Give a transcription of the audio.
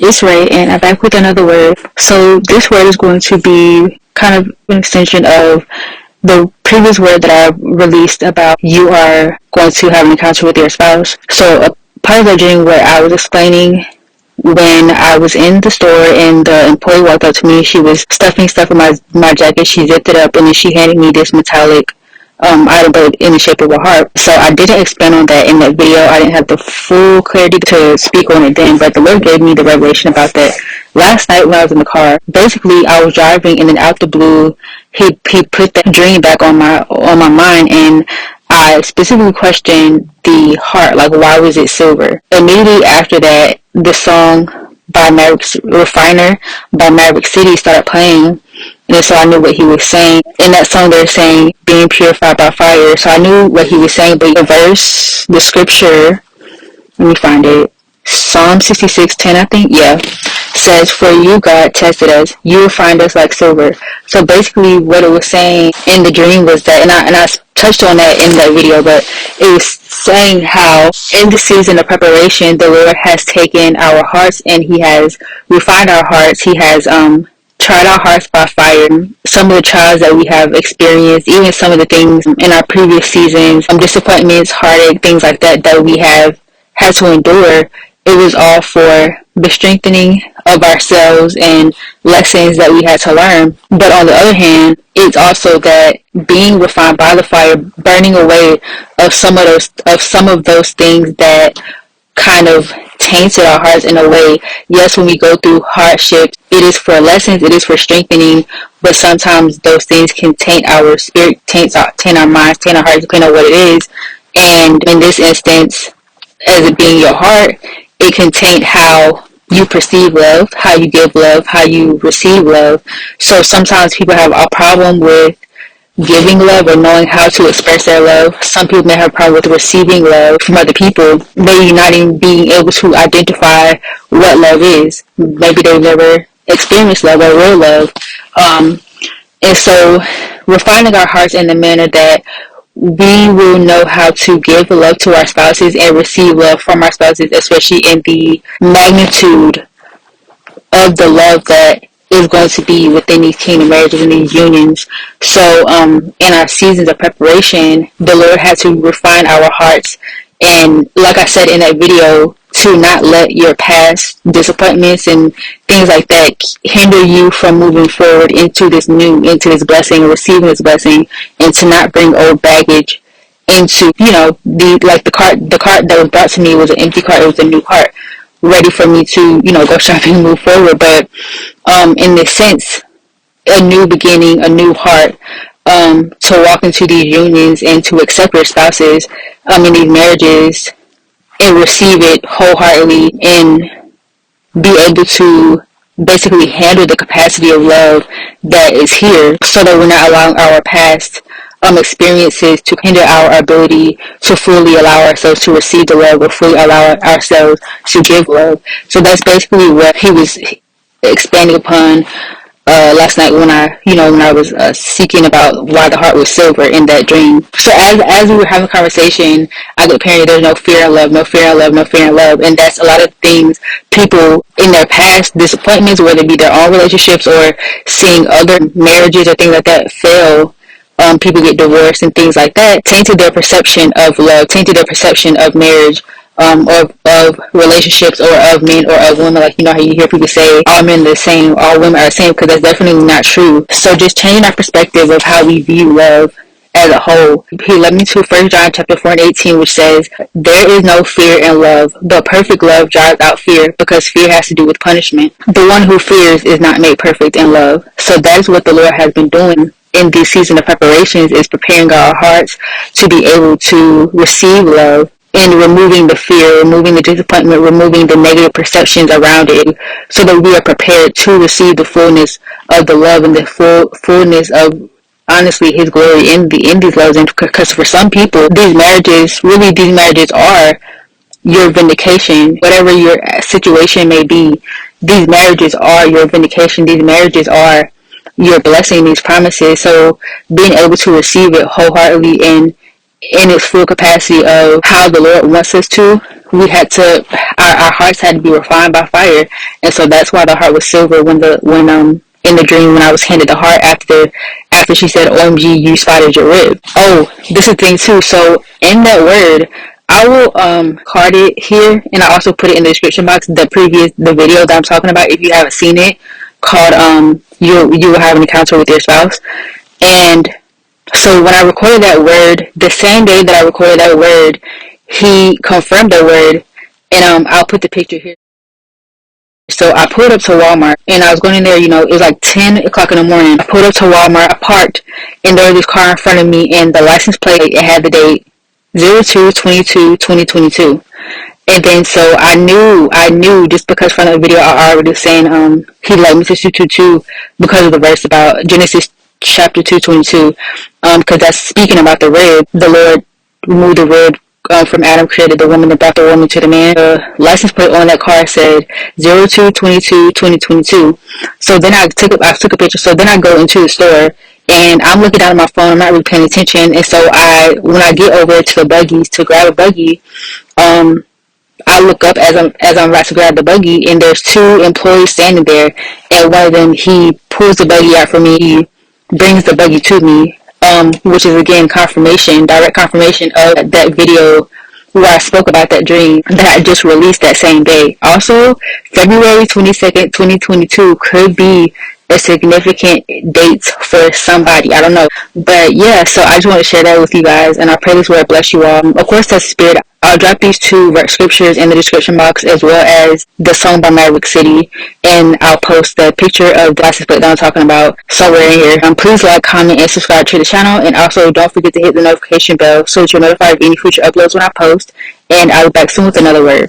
It's Rhae, and I'm back with another word. So this word is going to be kind of an extension of the previous word that I released about you are going to have an encounter with your spouse. So a part of the dream where I was explaining when I was in the store and the employee walked up to me, she was stuffing stuff in my jacket. She zipped it up and then she handed me this metallic item, but in the shape of a heart. So I didn't expand on that in that video. I didn't have the full clarity to speak on it then, but the Lord gave me the revelation about that last night when I was in the car. Basically, I was driving and then out the blue, he put that dream back on my mind, and I specifically questioned the heart, like why was it silver? Immediately after that, the song by Refiner by Maverick City started playing. And so I knew what he was saying. In that song, they're saying, being purified by fire. So I knew what he was saying, but the verse, the scripture, let me find it. Psalm 66:10, I think, yeah, says, for you, God, tested us. You will find us like silver. So basically what it was saying in the dream was that, and I touched on that in that video, but it was saying how in the season of preparation, the Lord has taken our hearts and he has refined our hearts. He has, tried our hearts by fire. Some of the trials that we have experienced, even some of the things in our previous seasons, disappointments, heartache, things like that we have had to endure, it was all for the strengthening of ourselves and lessons that we had to learn. But on the other hand, it's also that being refined by the fire, burning away of some of those things that kind of tainted our hearts in a way. Yes, when we go through hardships, it is for lessons, it is for strengthening, but sometimes those things can taint our spirit, taint our minds, taint our hearts, depending on what it is. And in this instance, as it being your heart, it can taint how you perceive love, how you give love, how you receive love. So sometimes people have a problem with giving love or knowing how to express their love. Some people may have a problem with receiving love from other people, maybe not even being able to identify what love is. Maybe they've never experienced love or real love. And so refining our hearts in the manner that we will know how to give love to our spouses and receive love from our spouses, especially in the magnitude of the love that is going to be within these kingdom marriages and these unions. So in our seasons of preparation, the Lord had to refine our hearts, and like I said in that video, to not let your past disappointments and things like that hinder you from moving forward into this blessing, receiving this blessing, and to not bring old baggage into, the cart that was brought to me was an empty cart. It was a new cart, ready for me to, go shopping and move forward. But in this sense, a new beginning, a new heart, to walk into these unions and to accept your spouses in these marriages and receive it wholeheartedly and be able to basically handle the capacity of love that is here, so that we're not allowing our past experiences to hinder our ability to fully allow ourselves to receive the love or fully allow ourselves to give love. So that's basically what he was expanding upon last night when I was seeking about why the heart was silver in that dream. So as we were having a conversation, I got apparently there's no fear in love, no fear in love, no fear in love, and that's a lot of things people in their past disappointments, whether it be their own relationships or seeing other marriages or things like that fail. People get divorced and things like that, tainted their perception of love, tainted their perception of marriage, of relationships, or of men or of women. Like, how you hear people say all men are the same, all women are the same, because that's definitely not true. So just changing our perspective of how we view love as a whole. He led me to 1 John chapter 4:18, which says, there is no fear in love, but perfect love drives out fear, because fear has to do with punishment. The one who fears is not made perfect in love. So that is what the Lord has been doing in this season of preparations, is preparing our hearts to be able to receive love, and removing the fear, removing the disappointment, removing the negative perceptions around it, so that we are prepared to receive the fullness of the love and the fullness of, honestly, his glory in these loves. And because for some people, these marriages are your vindication. Whatever your situation may be, these marriages are your vindication. These marriages are your blessing, these promises. So being able to receive it wholeheartedly and in its full capacity of how the Lord wants us to we had to, our hearts had to be refined by fire. And so that's why the heart was silver when in the dream when I was handed the heart after she said, OMG, you spotted your rib. Oh, this is the thing too. So in that word, I will card it here, and I also put it in the description box, the video that I'm talking about, if you haven't seen it, called you will have an encounter with your spouse. And so when I recorded that word, the same day that I recorded that word, he confirmed the word, and I'll put the picture here. So I pulled up to Walmart, and I was going in there, it was like 10 o'clock in the morning. I pulled up to Walmart, I parked, and there was this car in front of me, and the license plate, it had the date 02/22/2022. And then so I knew just because from the video I already was saying, he led me to 222 because of the verse about Genesis chapter 2:22, because that's speaking about the rib. The Lord removed the rib from Adam, created the woman, and brought the woman to the man. The license plate on that car said 02/22/2022. So then I took a picture. So then I go into the store, and I'm looking down at my phone. I'm not really paying attention. And so when I get over to the buggies to grab a buggy, I look up as I'm about to grab the buggy, and there's two employees standing there, and one of them, he pulls the buggy out for me, he brings the buggy to me, which is again direct confirmation of that video where I spoke about that dream that I just released that same day. Also, February 22nd, 2022 could be a significant date for somebody. I don't know. But yeah, so I just want to share that with you guys, and I pray this word bless you all. Of course, that's spirit. I'll drop these two scriptures in the description box, as well as the song by Maverick City, and I'll post the picture of the license plate that I'm talking about somewhere in here. Please like, comment, and subscribe to the channel, and also don't forget to hit the notification bell so that you're notified of any future uploads when I post, and I'll be back soon with another word.